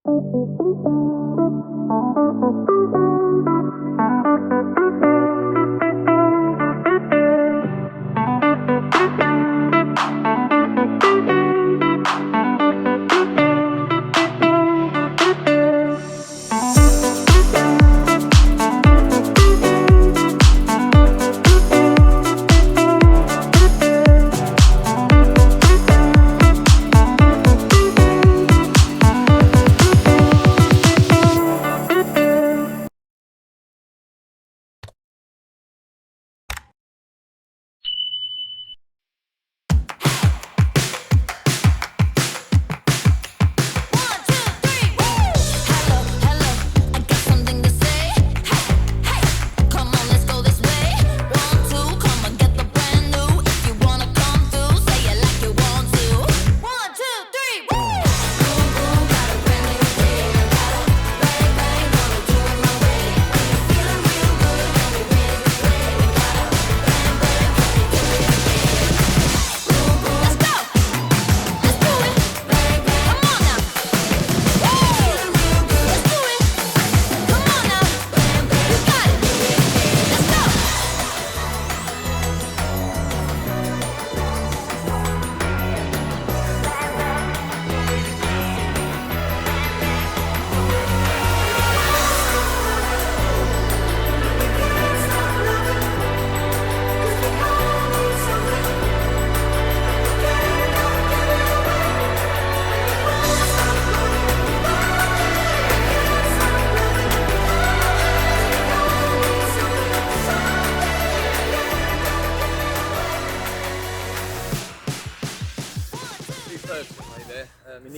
My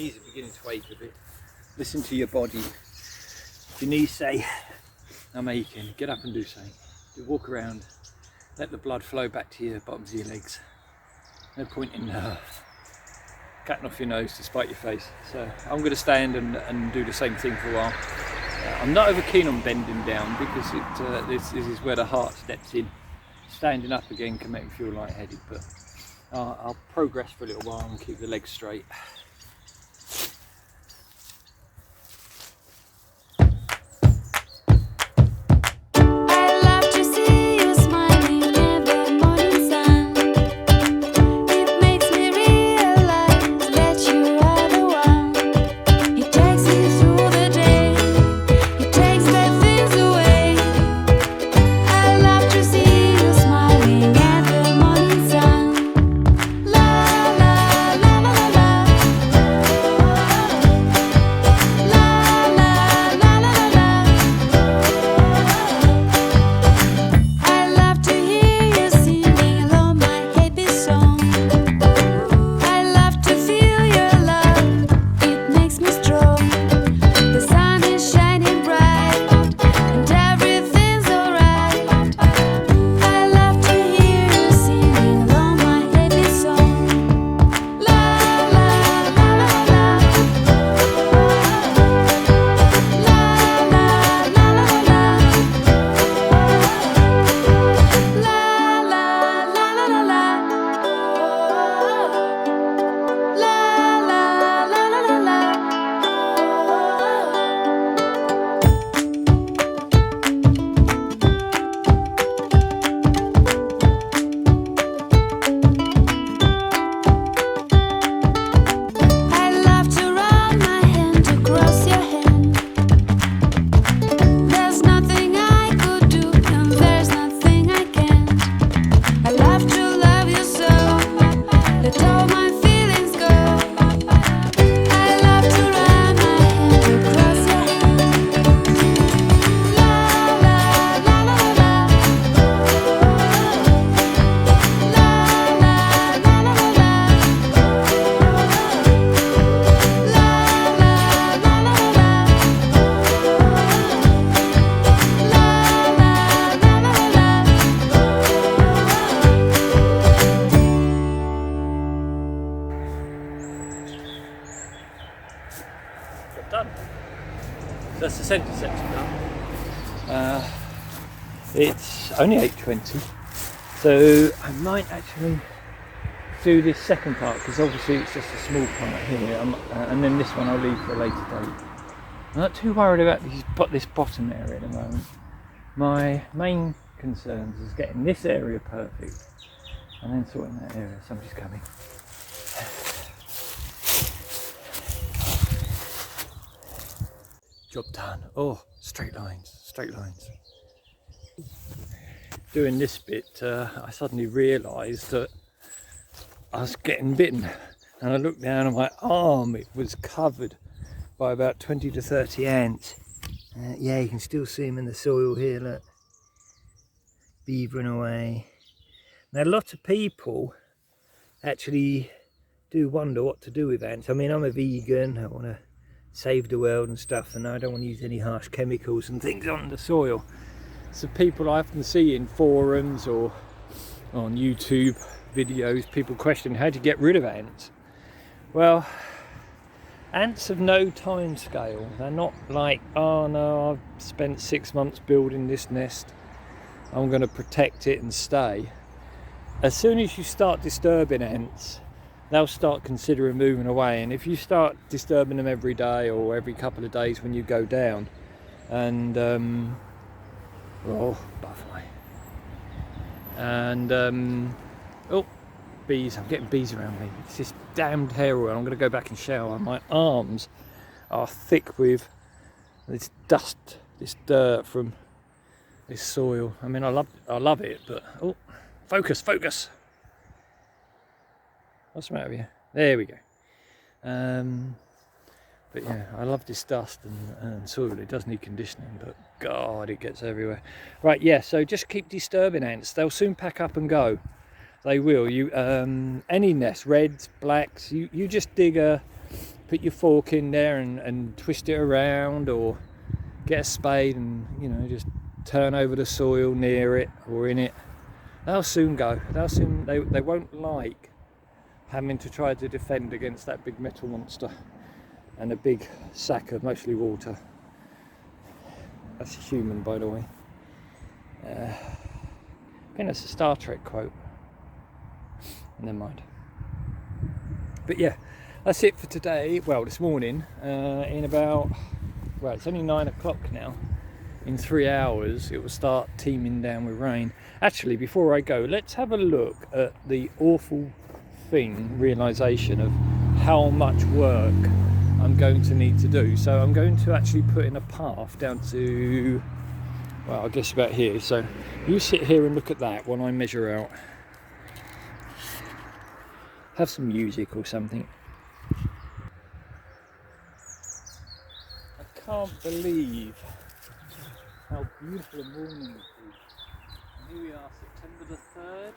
knees are beginning to ache a bit. Listen to your body. If your knees say, I'm aching, get up and do something. You walk around, let the blood flow back to your bottoms of your legs. No point in cutting off your nose to spite your face. So I'm going to stand and do the same thing for a while. I'm not over keen on bending down because this is where the heart steps in. Standing up again can make me feel lightheaded, but I'll progress for a little while and keep the legs straight. Done. So that's the centre section done. It's only 8:20, so I might actually do this second part because obviously it's just a small part here, and then this one I'll leave for a later date. I'm not too worried about this bottom area at the moment. My main concerns is getting this area perfect and then sorting that area. Somebody's coming. Job done. Oh, straight lines, straight lines. Doing this bit, I suddenly realised that I was getting bitten, and I looked down and my arm, it was covered by about 20 to 30 ants. Yeah, you can still see them in the soil here, look. Beavering away. Now, lots of people actually do wonder what to do with ants. I mean, I'm a vegan, I want to save the world and stuff, and I don't want to use any harsh chemicals and things on the soil. So people I often see in forums or on YouTube videos, people question, how do you get rid of ants? Well, ants have no time scale. They're not like, oh no, I've spent 6 months building this nest, I'm going to protect it and stay. As soon as you start disturbing ants, they'll start considering moving away. And if you start disturbing them every day or every couple of days when you go down, and oh, butterfly, and oh, bees, I'm getting bees around me. It's this damned hair oil. I'm going to go back and shower. My arms are thick with this dust, this dirt from this soil. I mean, I love it, but oh, focus. What's the matter with you? There we go. But yeah, I love this dust and soil. It does need conditioning, but God, it gets everywhere. Right, yeah, so just keep disturbing ants. They'll soon pack up and go. They will. You any nest, reds, blacks, you just put your fork in there and twist it around, or get a spade and, you know, just turn over the soil near it or in it. They'll soon go. They won't like having to try to defend against that big metal monster and a big sack of mostly water. That's a human, by the way. I think that's a Star Trek quote. Never mind. But yeah, that's it for today. Well, this morning, in about, well, it's only 9 o'clock now. In 3 hours, it will start teeming down with rain. Actually, before I go, let's have a look at the awful realization of how much work I'm going to need to do. So I'm going to actually put in a path down to, well, I guess about here. So you sit here and look at that while I measure out. Have some music or something. I can't believe how beautiful a morning it is. And here we are, September the 3rd.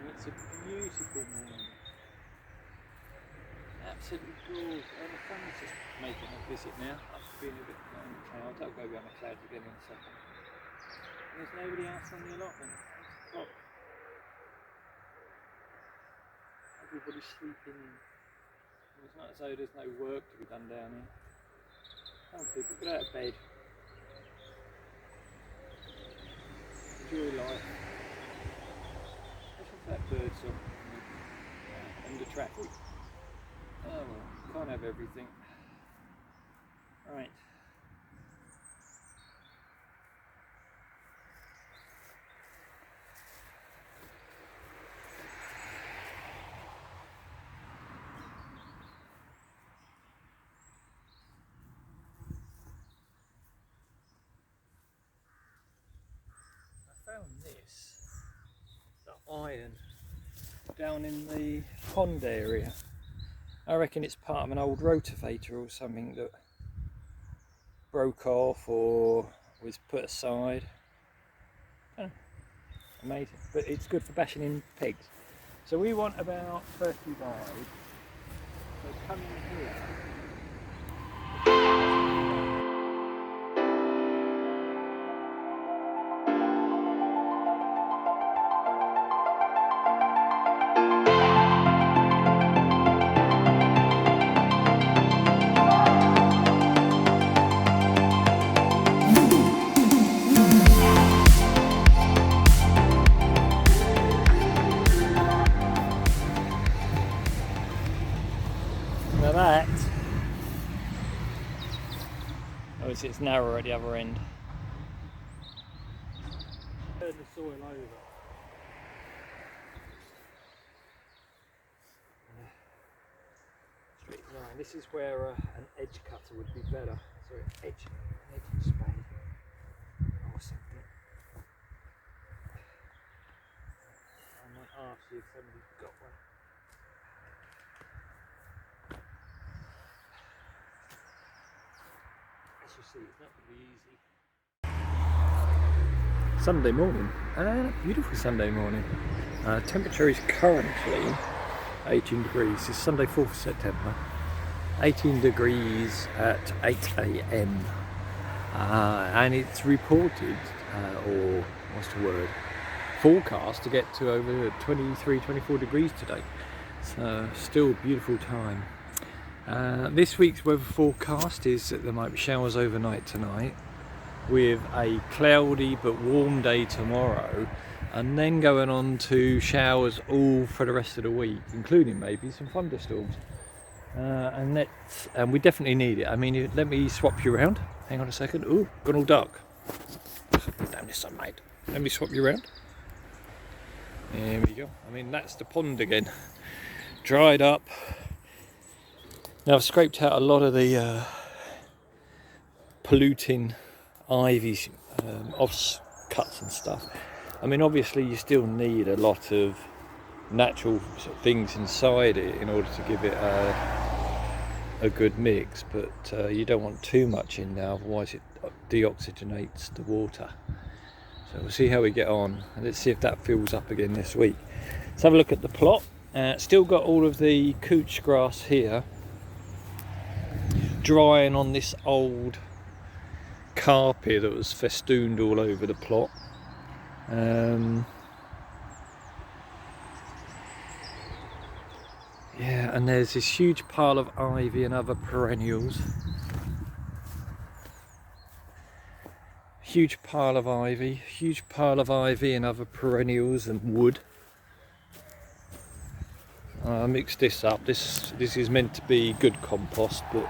And it's a beautiful morning. Absolutely gorgeous. And the sun's just making a visit now. I'm feeling a bit behind the clouds. I'll go behind the clouds again in a second. And there's nobody else on the allotment. Look. Everybody's sleeping in. It's not as though there's no work to be done down here. Come on, people, get out of bed. Enjoy life. Listen to that bird song and the traffic. Oh well, can't have everything. Right. Found this, the iron, down in the pond area. I reckon it's part of an old rotavator or something that broke off or was put aside. Oh, amazing, but it's good for bashing in pigs. So we want about 30 wide. So come in here. Now that Obviously it's narrower at the other end. Turn the soil over. Straight line. This is where an edge cutter would be better. So an edge spade or something. I might ask you if somebody's got one. As you see, it's not going to be easy. Sunday morning, beautiful Sunday morning. Temperature is currently 18 degrees. It's Sunday 4th of September. 18 degrees at 8 AM. And it's reported, or what's the word, forecast to get to over 23, 24 degrees today. So still a beautiful time. This week's weather forecast is that there might be showers overnight tonight, with a cloudy but warm day tomorrow, and then going on to showers all for the rest of the week, including maybe some thunderstorms. And we definitely need it. I mean, let me swap you around. Hang on a second. Ooh, gone all dark. Damn this sun, mate. Let me swap you around. There we go. I mean, that's the pond again. Dried up. Now I've scraped out a lot of the polluting ivy offcuts and stuff. I mean, obviously you still need a lot of natural sort of things inside it in order to give it a good mix, but you don't want too much in there, otherwise it deoxygenates the water. So we'll see how we get on, and let's see if that fills up again this week. Let's have a look at the plot. Still got all of the couch grass here drying on this old carpet that was festooned all over the plot. Yeah, and there's this huge pile of ivy and other perennials. Huge pile of ivy and other perennials and wood. I mixed this up. This is meant to be good compost, but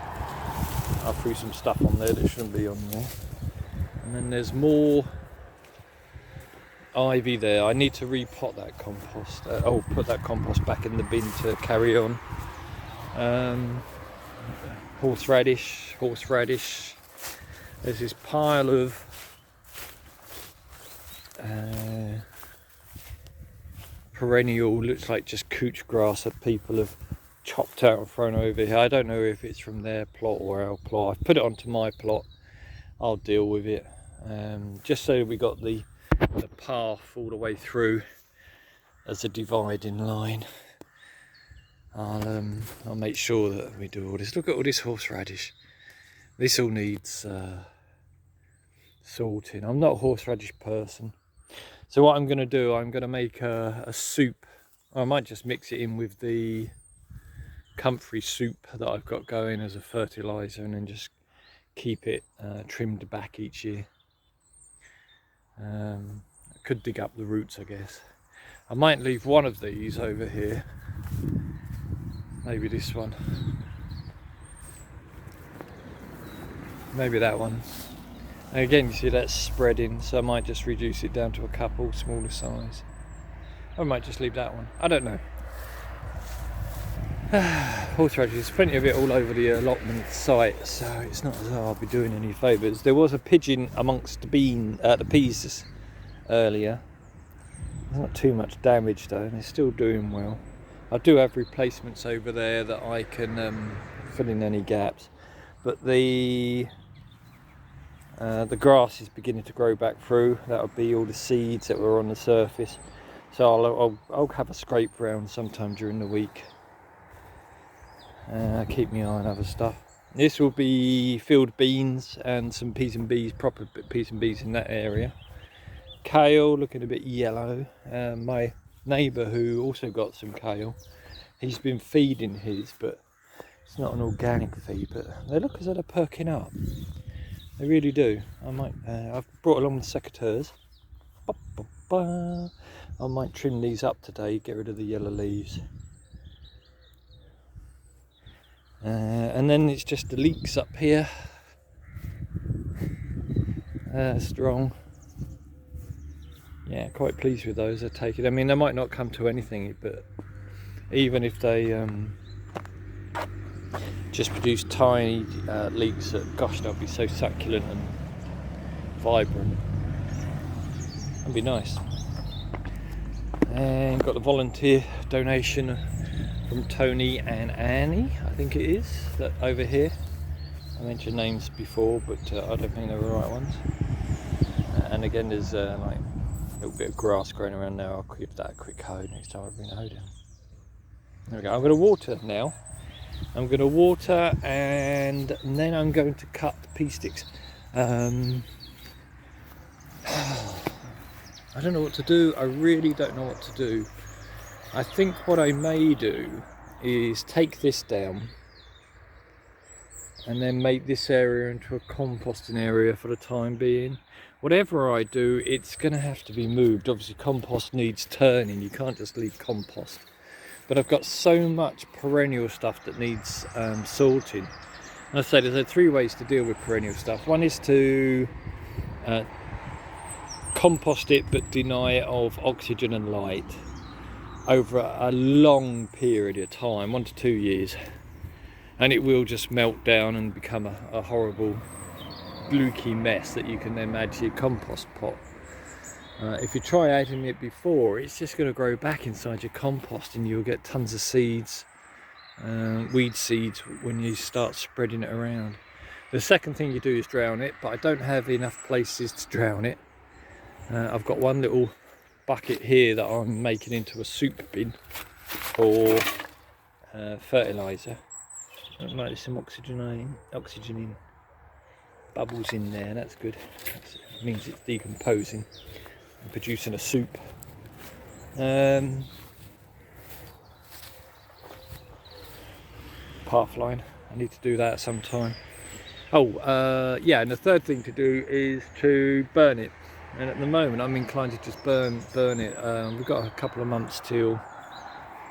I threw some stuff on there that shouldn't be on there. And then there's more ivy there. I need to repot that compost. Put that compost back in the bin to carry on. Horseradish. There's this pile of perennial, looks like just couch grass that people have chopped out and thrown over here. I don't know if it's from their plot or our plot. I've put it onto my plot. I'll deal with it. Just so we got the path all the way through as a dividing line. I'll make sure that we do all this. Look at all this horseradish. This all needs sorting. I'm not a horseradish person, so what I'm going to do, I'm going to make a soup. I might just mix it in with the comfrey soup that I've got going as a fertilizer, and then just keep it trimmed back each year. I could dig up the roots, I guess. I might leave one of these over here, maybe this one, maybe that one. And again, you see that's spreading, so I might just reduce it down to a couple, smaller size. I might just leave that one, I don't know. Horseradish, there's plenty of it all over the allotment site, so it's not as though I'll be doing any favours. There was a pigeon amongst the peas earlier. There's not too much damage though, and they're still doing well. I do have replacements over there that I can fill in any gaps, but the grass is beginning to grow back through. That'll be all the seeds that were on the surface. So I'll have a scrape round sometime during the week. Keep my eye on other stuff. This will be field beans and some peas and bees, proper peas and bees in that area. Kale looking a bit yellow. My neighbour who also got some kale, he's been feeding his, but it's not an organic feed, but they look as though they're perking up. They really do. I've brought along the secateurs. I might trim these up today, get rid of the yellow leaves. And then it's just the leeks up here. strong. Yeah, quite pleased with those. I take it. I mean, they might not come to anything, but even if they just produce tiny leeks, gosh, they'll be so succulent and vibrant. That'd be nice. And got the volunteer donation from Tony and Annie, I think it is, that over here. I mentioned names before, but I don't think they were the right ones. And again, there's like a little bit of grass growing around there. I'll give that a quick hoe next time I bring the hoe down. There we go. I'm going to water now. I'm going to water, and then I'm going to cut the pea sticks. I don't know what to do. I really don't know what to do. I think what I may do is take this down and then make this area into a composting area for the time being. Whatever I do, it's going to have to be moved. Obviously compost needs turning, you can't just leave compost. But I've got so much perennial stuff that needs sorting. And I say there's 3 ways to deal with perennial stuff. One is to compost it but deny it of oxygen and light over a long period of time, 1 to 2 years, and it will just melt down and become a horrible gluey mess that you can then add to your compost pot. If you try adding it before, it's just going to grow back inside your compost and you'll get tons of seeds, weed seeds, when you start spreading it around. The second thing you do is drown it, but I don't have enough places to drown it. I've got one little bucket here that I'm making into a soup bin for fertiliser. Like there's some oxygen in bubbles in there. That's good. That means it's decomposing and producing a soup. Pathline. I need to do that sometime. Yeah, and the third thing to do is to burn it. And at the moment I'm inclined to just burn it. We've got a couple of months till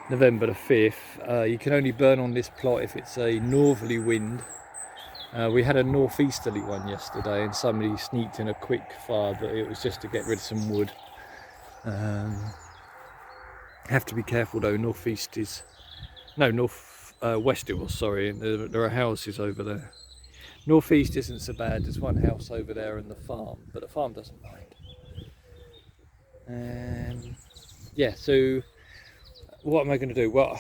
November the 5th. You can only burn on this plot if it's a northerly wind. We had a northeasterly one yesterday and somebody sneaked in a quick fire, but it was just to get rid of some wood. Have to be careful though, northeast is, no, west it was, sorry, and there are houses over there. Northeast isn't so bad, there's one house over there and the farm, but the farm doesn't mind. Yeah, so what am I going to do? Well,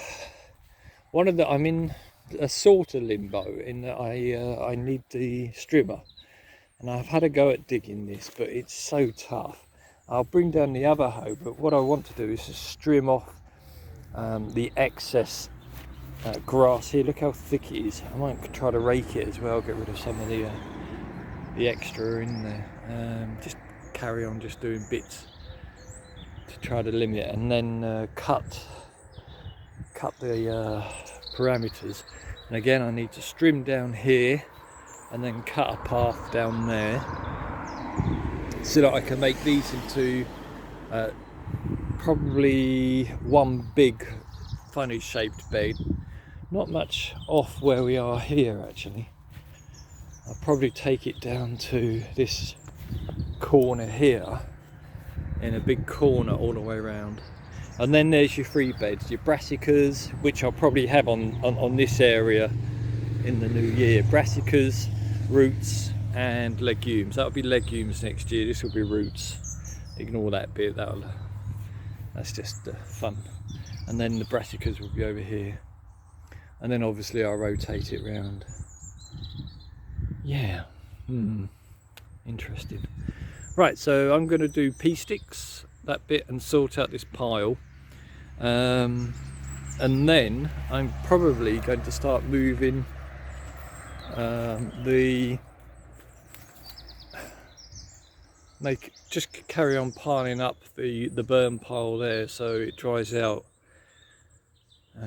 I'm in a sort of limbo in that I need the strimmer, and I've had a go at digging this, but it's so tough. I'll bring down the other hoe, but what I want to do is just trim off the excess grass here. Look how thick it is. I might try to rake it as well, get rid of some of the extra in there. Just carry on just doing bits to try to limit it, and then cut the parameters. And again, I need to trim down here and then cut a path down there so that I can make these into probably one big funny shaped bed. Not much off where we are here actually. I'll probably take it down to this corner here, in a big corner all the way around. And then there's your free beds, your brassicas, which I'll probably have on this area in the new year. Brassicas, roots and legumes. That'll be legumes next year, this will be roots. Ignore that bit, that's just fun. And then the brassicas will be over here. And then obviously I'll rotate it round. Yeah, interesting. Right, so I'm going to do pea sticks, that bit, and sort out this pile. And then I'm probably going to start moving just carry on piling up the burn pile there so it dries out.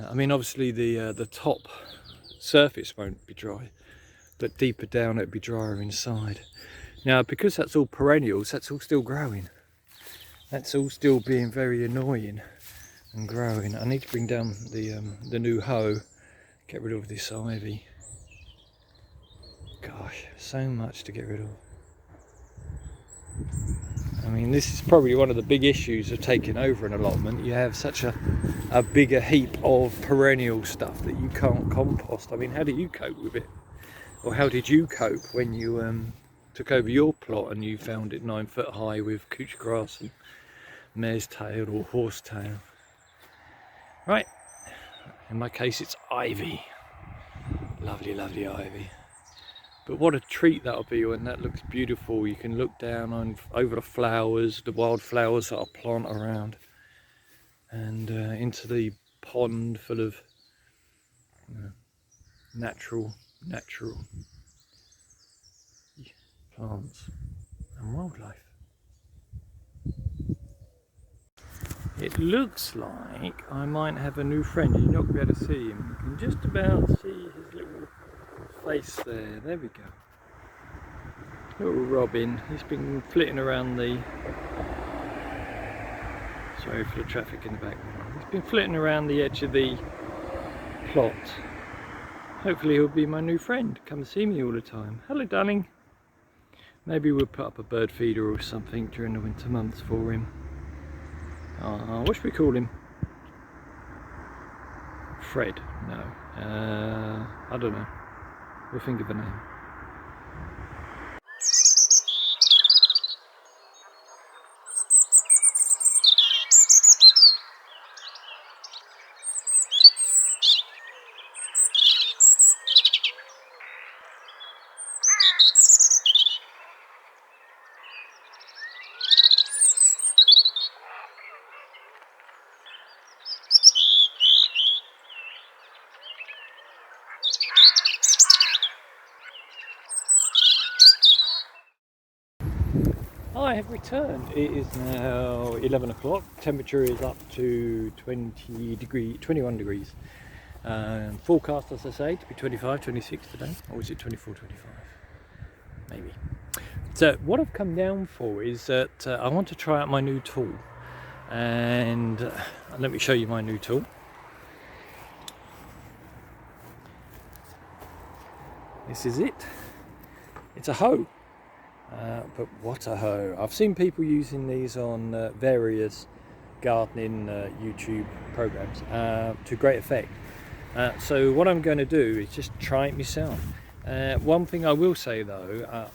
I mean, obviously the top surface won't be dry, but deeper down it'll be drier inside. Now, because that's all perennials, that's all still growing. That's all still being very annoying and growing. I need to bring down the new hoe, get rid of this ivy. Gosh, so much to get rid of. I mean, this is probably one of the big issues of taking over an allotment. You have such a bigger heap of perennial stuff that you can't compost. I mean, how do you cope with it? Or how did you cope when you took over your plot and you found it 9 foot high with couch grass and mare's tail or horse tail? Right, in my case it's ivy. Lovely, lovely ivy. But what a treat that'll be when that looks beautiful. You can look down on over the flowers, the wild flowers that I'll plant around, and into the pond full of natural plants and wildlife. It looks like I might have a new friend. You're not going to be able to see him. You can just about see his little face there. There we go. Little Robin. He's been flitting around the... Sorry for the traffic in the background. He's been flitting around the edge of the plot. Hopefully he'll be my new friend. Come and see me all the time. Hello, darling. Maybe we'll put up a bird feeder or something during the winter months for him. What should we call him? Fred? No. I don't know. We'll think of a name. I have returned. It is now 11 o'clock. Temperature is up to 21 degrees. Forecast, as I say, to be 25, 26 today. Or is it 24, 25? Maybe. So what I've come down for is that I want to try out my new tool. And let me show you my new tool. This is it. It's a hoe. But what a hoe. I've seen people using these on various gardening YouTube programs to great effect. So what I'm going to do is just try it myself. One thing I will say though,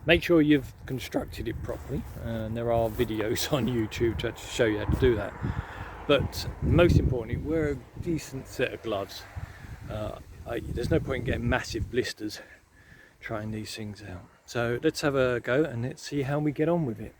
make sure you've constructed it properly, and there are videos on YouTube to show you how to do that. But most importantly, wear a decent set of gloves. There's no point in getting massive blisters trying these things out. So let's have a go and let's see how we get on with it.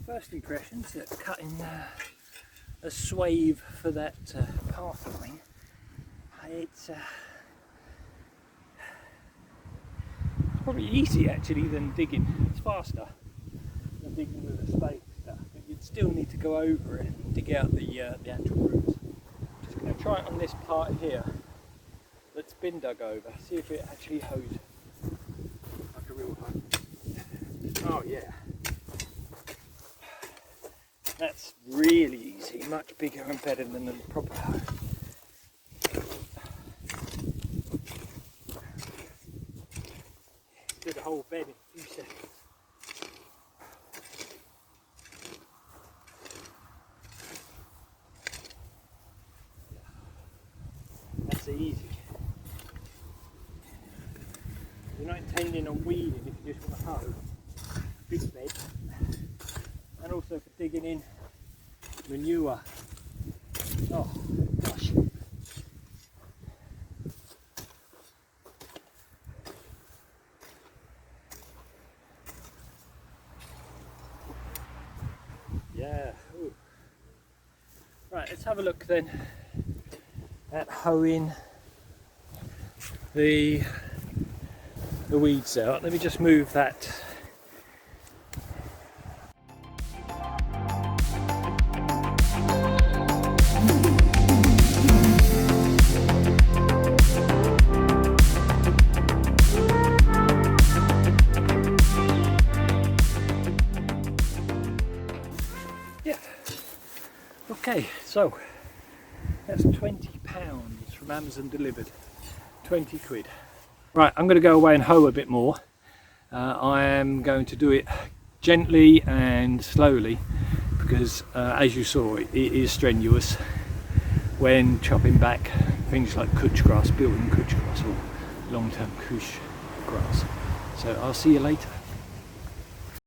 First impressions at cutting a swathe for that path line. It's probably easier actually than digging. It's faster than digging with a spade stuff, but you'd still need to go over it and dig out the actual roots. Just going to try it on this part here that's been dug over. See if it actually hoes like a real hoe. Oh yeah. That's really easy, much bigger and better than a proper hoe. Do the whole bed in a few seconds. That's easy. You're not intending on weeding if you just want a hoe. Big bed. And also for digging in manure. Oh gosh. Yeah. Ooh. Right, let's have a look then at hoeing the weeds out. Let me just move that. Yeah. Okay, so that's £20 from Amazon delivered. 20 quid. Right, I'm going to go away and hoe a bit more. I am going to do it gently and slowly because as you saw it is strenuous when chopping back things like couch grass, built-in couch grass or long-term couch grass. So I'll see you later.